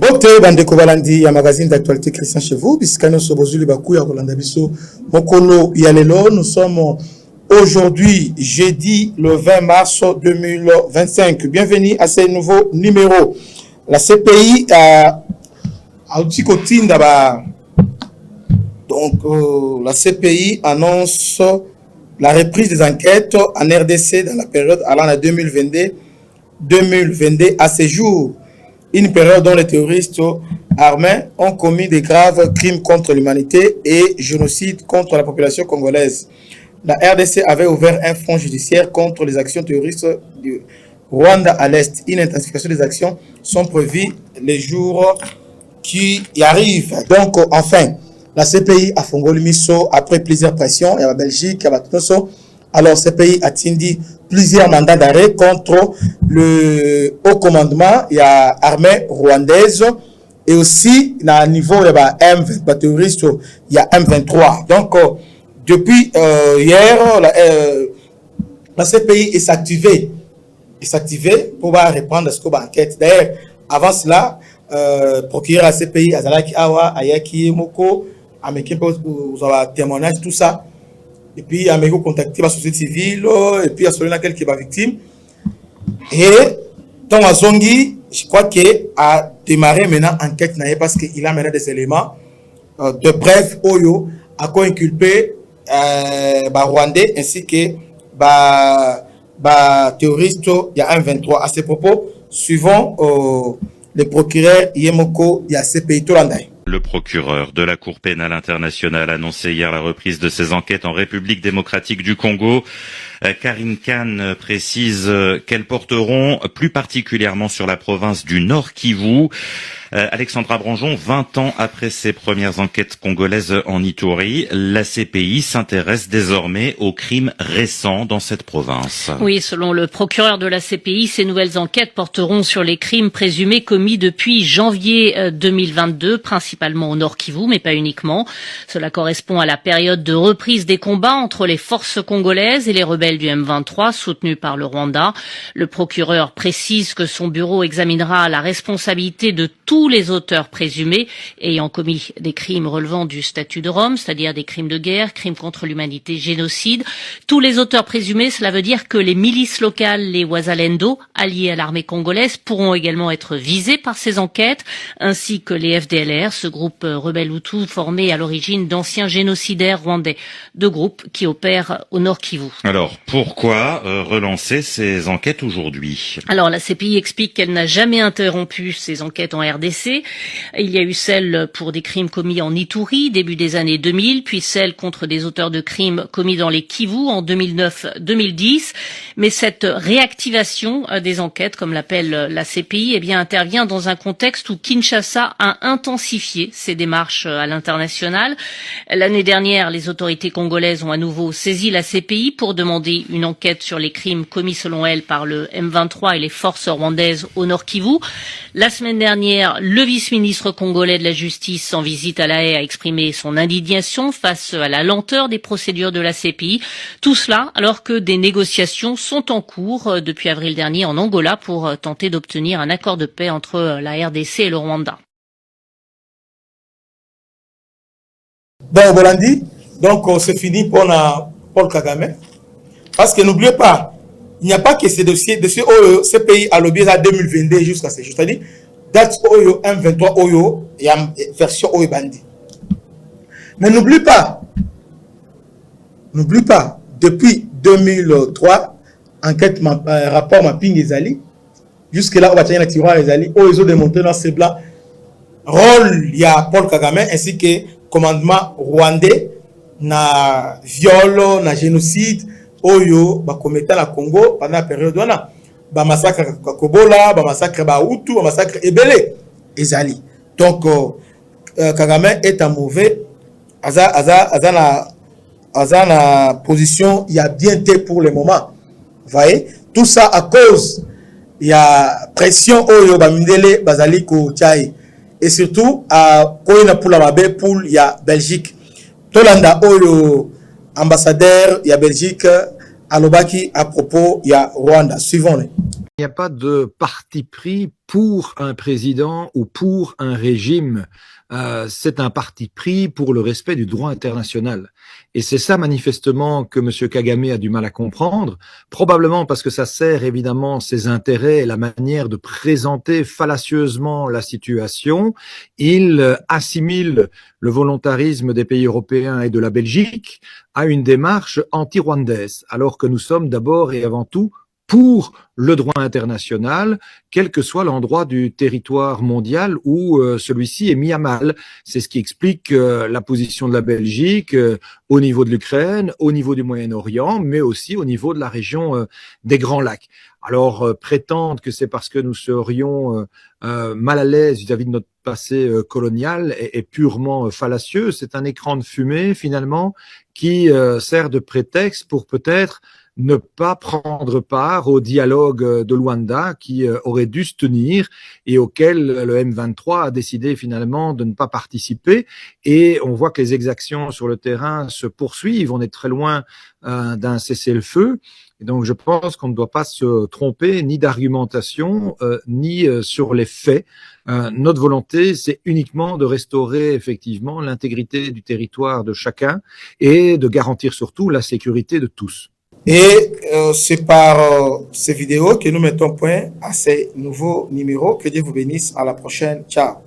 Bote bandeko balandi ya magazine d'actualité Christian chez vous bisikano sobozuli baku ya Rolanda biso mokolo ya lelo. Nous sommes aujourd'hui jeudi le 20 mars 2025. Bienvenue à ce nouveau numéro. La CPI a outil kotinda ba donc la CPI annonce la reprise des enquêtes en RDC dans la période allant à 2022 à ce jour. Une période dont les terroristes armés ont commis de graves crimes contre l'humanité et génocide contre la population congolaise. La RDC avait ouvert un front judiciaire contre les actions terroristes du Rwanda à l'Est. Une intensification des actions sont prévues les jours qui arrivent. Donc, enfin, la CPI a fongoli miso après plusieurs pressions. Il y a la Belgique, il y a Batoso. Alors, ce pays a tindi plusieurs mandats d'arrêt contre le haut commandement, il y a l'armée rwandaise et aussi, à niveau de la M23 terroriste, il y a M23. Donc, depuis hier, la CPI est s'activer pour reprendre ce qu'on va enquête. D'ailleurs, avant cela, procureur à CPI, Azalaki Awa, Ayaki Moko, Amekin, vous avez témoignage, tout ça. Et puis, il y a contacté la société civile, et puis il y a celui qui est victime. Et, dans la Zongi, je crois qu'il a démarré maintenant l'enquête parce qu'il a maintenant des éléments de preuve Oyo à quoi inculper Rwandais ainsi que terroristes, il y a un 23. À ce propos, suivant le procureur Yemoko, il y a CPI Tolandai. Le procureur de la Cour pénale internationale a annoncé hier la reprise de ses enquêtes en République démocratique du Congo. Karine Khan précise qu'elles porteront plus particulièrement sur la province du Nord Kivu. Alexandra Branjon, 20 ans après ses premières enquêtes congolaises en Ituri, la CPI s'intéresse désormais aux crimes récents dans cette province. Oui, selon le procureur de la CPI, ces nouvelles enquêtes porteront sur les crimes présumés commis depuis janvier 2022, principalement au Nord Kivu, mais pas uniquement. Cela correspond à la période de reprise des combats entre les forces congolaises et les rebelles du M23, soutenus par le Rwanda. Le procureur précise que son bureau examinera la responsabilité de tous les auteurs présumés ayant commis des crimes relevant du statut de Rome, c'est-à-dire des crimes de guerre, crimes contre l'humanité, génocide. Tous les auteurs présumés, cela veut dire que les milices locales, les Wazalendo, alliés à l'armée congolaise, pourront également être visés par ces enquêtes, ainsi que les FDLR, ce groupe rebelle Hutu formé à l'origine d'anciens génocidaires rwandais, deux groupes qui opèrent au Nord Kivu. Alors, pourquoi relancer ces enquêtes aujourd'hui? Alors, la CPI explique qu'elle n'a jamais interrompu ces enquêtes en RDC. Il y a eu celle pour des crimes commis en Ituri, début des années 2000, puis celle contre des auteurs de crimes commis dans les Kivu en 2009-2010. Mais cette réactivation des enquêtes, comme l'appelle la CPI, eh bien, intervient dans un contexte où Kinshasa a intensifié ses démarches à l'international. L'année dernière, les autorités congolaises ont à nouveau saisi la CPI pour demander une enquête sur les crimes commis selon elle par le M23 et les forces rwandaises au Nord Kivu. La semaine dernière, le vice-ministre congolais de la Justice en visite à La Haye a exprimé son indignation face à la lenteur des procédures de la CPI. Tout cela alors que des négociations sont en cours depuis avril dernier en Angola pour tenter d'obtenir un accord de paix entre la RDC et le Rwanda. Bon, Bolandi, donc c'est fini pour Paul Kagame. Parce que n'oubliez pas, il n'y a pas que ces dossiers ce pays a lobbyé à 2022 jusqu'à ce jour. C'est-à-dire, date Oyo, M23 Oyo, et version Oyo Bandi. Mais n'oublie pas, depuis 2003, enquête, rapport Mapping Ezali, jusque-là, on va tenir les tiroirs Ezali, Oyo ont démontré dans ces blancs, rôle, il y a Paul Kagame, ainsi que commandement rwandais, na viol, na génocide, Oyo, ba commettait la Congo pendant la période où on a. Ba massacre Kobola, ba massacre ba Hutu, ba massacre Ebele, Ezali. Donc Kagame est en mauvais, azana position, il y a bien été pour le moment. Vous voyez, tout ça à cause il y a pression Oyo ba mindele bazali ko tchai et surtout à koina pour la mabe pour il y a Belgique. Tolanda Oyo ambassadeur, il y a Belgique à Lobaki à propos il y a Rwanda. Suivons-les. Il n'y a pas de parti pris pour un président ou pour un régime. C'est un parti pris pour le respect du droit international. Et c'est ça manifestement que M. Kagame a du mal à comprendre, probablement parce que ça sert évidemment ses intérêts et la manière de présenter fallacieusement la situation. Il assimile le volontarisme des pays européens et de la Belgique à une démarche anti-rwandaise, alors que nous sommes d'abord et avant tout pour le droit international, quel que soit l'endroit du territoire mondial où celui-ci est mis à mal. C'est ce qui explique la position de la Belgique au niveau de l'Ukraine, au niveau du Moyen-Orient, mais aussi au niveau de la région des Grands Lacs. Alors, prétendre que c'est parce que nous serions mal à l'aise vis-à-vis de notre passé colonial est purement fallacieux. C'est un écran de fumée, finalement, qui sert de prétexte pour peut-être ne pas prendre part au dialogue de Luanda qui aurait dû se tenir et auquel le M23 a décidé finalement de ne pas participer. Et on voit que les exactions sur le terrain se poursuivent. On est très loin d'un cessez-le-feu. Et donc, je pense qu'on ne doit pas se tromper ni d'argumentation, ni sur les faits. Notre volonté, c'est uniquement de restaurer effectivement l'intégrité du territoire de chacun et de garantir surtout la sécurité de tous. Et c'est par ces vidéos que nous mettons point à ces nouveaux numéros. Que Dieu vous bénisse. À la prochaine. Ciao.